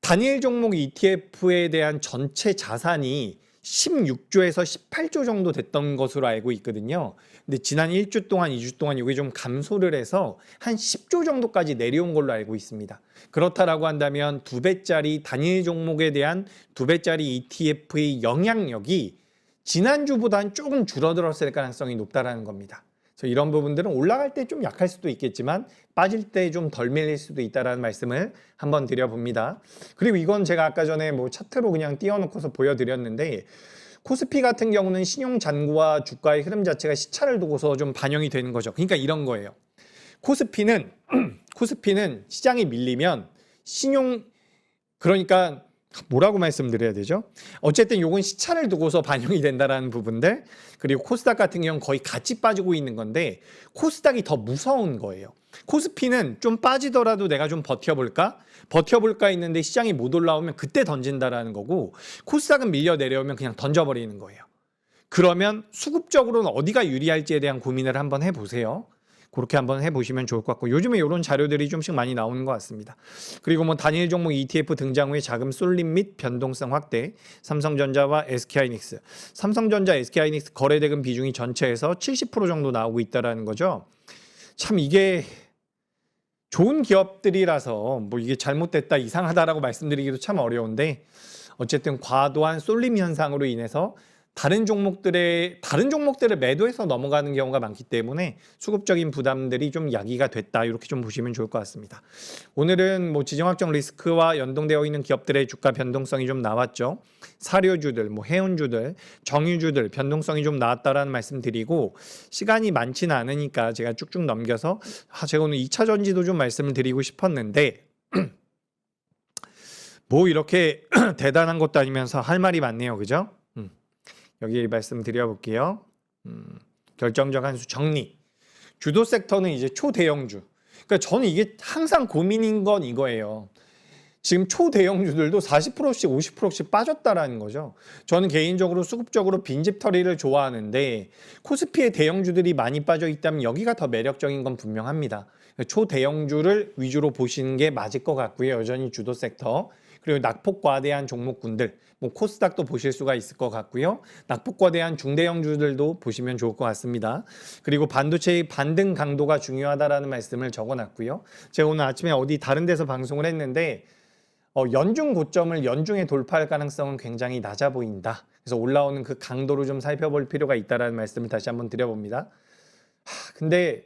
단일 종목 ETF에 대한 전체 자산이 16조에서 18조 정도 됐던 것으로 알고 있거든요. 근데 지난 1주 동안, 2주 동안 이게 좀 감소를 해서 한 10조 정도까지 내려온 걸로 알고 있습니다. 그렇다라고 한다면 2배짜리 단일 종목에 대한 2배짜리 ETF의 영향력이 지난주보다는 조금 줄어들었을 가능성이 높다라는 겁니다. 그래서 이런 부분들은 올라갈 때 좀 약할 수도 있겠지만 빠질 때 좀 덜 밀릴 수도 있다라는 말씀을 한번 드려봅니다. 그리고 이건 제가 아까 전에 뭐 차트로 그냥 띄워놓고서 보여드렸는데 코스피 같은 경우는 신용 잔고와 주가의 흐름 자체가 시차를 두고서 좀 반영이 되는 거죠. 그러니까 이런 거예요. 코스피는 시장이 밀리면 그러니까 뭐라고 말씀드려야 되죠? 어쨌든 요건 시차를 두고서 반영이 된다라는 부분들 그리고 코스닥 같은 경우는 거의 같이 빠지고 있는 건데 코스닥이 더 무서운 거예요. 코스피는 좀 빠지더라도 내가 좀 버텨볼까 했는데 시장이 못 올라오면 그때 던진다라는 거고 코스닥은 밀려 내려오면 그냥 던져버리는 거예요. 그러면 수급적으로는 어디가 유리할지에 대한 고민을 한번 해보세요. 그렇게 한번 해보시면 좋을 것 같고 요즘에 이런 자료들이 좀씩 많이 나오는 것 같습니다. 그리고 뭐 단일 종목 ETF 등장 후에 자금 쏠림 및 변동성 확대 삼성전자와 SK하이닉스 삼성전자, SK하이닉스 거래대금 비중이 전체에서 70% 정도 나오고 있다는 거죠. 참 이게 좋은 기업들이라서 뭐 이게 잘못됐다 이상하다라고 말씀드리기도 참 어려운데 어쨌든 과도한 쏠림 현상으로 인해서 다른 종목들을 매도해서 넘어가는 경우가 많기 때문에 수급적인 부담들이 좀 야기가 됐다, 이렇게 좀 보시면 좋을 것 같습니다. 오늘은 뭐 지정학적 리스크와 연동되어 있는 기업들의 주가 변동성이 좀 나왔죠. 사료주들, 뭐 해운주들, 정유주들 변동성이 좀 나왔다라는 말씀드리고, 시간이 많지는 않으니까 제가 쭉쭉 넘겨서 제가 오늘 2차 전지도 좀 말씀을 드리고 싶었는데 뭐 이렇게 대단한 것도 아니면서 할 말이 많네요, 그죠? 여기 말씀드려볼게요. 결정적 한 수 정리. 주도 섹터는 이제 초대형주. 그러니까 저는 이게 항상 고민인 건 이거예요. 지금 초대형주들도 40%씩 50%씩 빠졌다라는 거죠. 저는 개인적으로 수급적으로 빈집 털이를 좋아하는데 코스피의 대형주들이 많이 빠져 있다면 여기가 더 매력적인 건 분명합니다. 초대형주를 위주로 보시는 게 맞을 것 같고요. 여전히 주도 섹터. 그리고 낙폭과대한 종목군들, 뭐 코스닥도 보실 수가 있을 것 같고요. 낙폭과대한 중대형주들도 보시면 좋을 것 같습니다. 그리고 반도체의 반등 강도가 중요하다라는 말씀을 적어놨고요. 제가 오늘 아침에 어디 다른 데서 방송을 했는데 연중 고점을 연중에 돌파할 가능성은 굉장히 낮아 보인다. 그래서 올라오는 그 강도를 좀 살펴볼 필요가 있다라는 말씀을 다시 한번 드려봅니다. 근데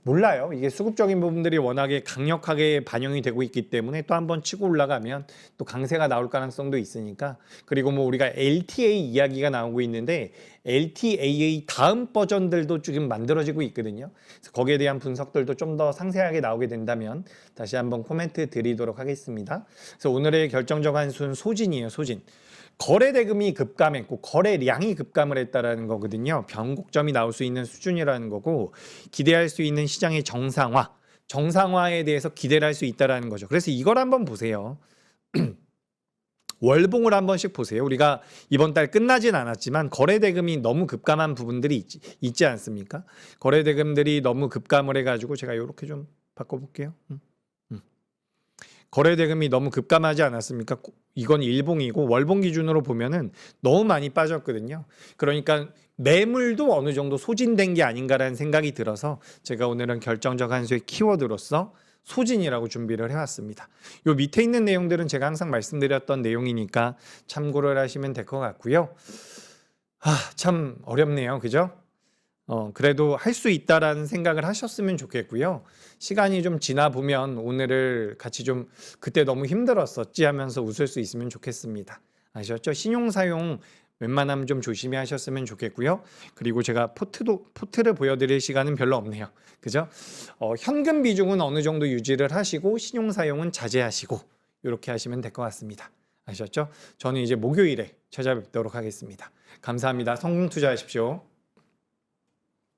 몰라요. 이게 수급적인 부분들이 워낙에 강력하게 반영이 되고 있기 때문에 또 한번 치고 올라가면 또 강세가 나올 가능성도 있으니까. 그리고 뭐 우리가 LTA 이야기가 나오고 있는데 LTA의 다음 버전들도 지금 만들어지고 있거든요. 그래서 거기에 대한 분석들도 좀 더 상세하게 나오게 된다면 다시 한번 코멘트 드리도록 하겠습니다. 그래서 오늘의 결정적 한 수는 소진이에요, 소진. 거래 대금이 급감했고 거래량이 급감을 했다라는 거거든요. 변곡점이 나올 수 있는 수준이라는 거고, 기대할 수 있는 시장의 정상화에 대해서 기대를 할 수 있다라는 거죠. 그래서 이걸 한번 보세요. 월봉을 한 번씩 보세요. 우리가 이번 달 끝나진 않았지만 거래 대금이 너무 급감한 부분들이 있지 않습니까? 거래 대금들이 너무 급감을 해가지고 제가 이렇게 좀 바꿔볼게요. 거래 대금이 너무 급감하지 않았습니까? 이건 일봉이고 월봉 기준으로 보면은 너무 많이 빠졌거든요. 그러니까 매물도 어느 정도 소진된 게 아닌가라는 생각이 들어서 제가 오늘은 결정적 한 수의 키워드로서 소진이라고 준비를 해왔습니다. 요 밑에 있는 내용들은 제가 항상 말씀드렸던 내용이니까 참고를 하시면 될 것 같고요. 참 어렵네요, 그죠? 그래도 할 수 있다라는 생각을 하셨으면 좋겠고요. 시간이 좀 지나 보면 오늘을 같이 좀 그때 너무 힘들었었지 하면서 웃을 수 있으면 좋겠습니다. 아셨죠? 신용 사용 웬만하면 좀 조심히 하셨으면 좋겠고요. 그리고 제가 포트를 보여드릴 시간은 별로 없네요. 그죠? 현금 비중은 어느 정도 유지를 하시고 신용 사용은 자제하시고 이렇게 하시면 될 것 같습니다. 아셨죠? 저는 이제 목요일에 찾아뵙도록 하겠습니다. 감사합니다. 성공 투자하십시오.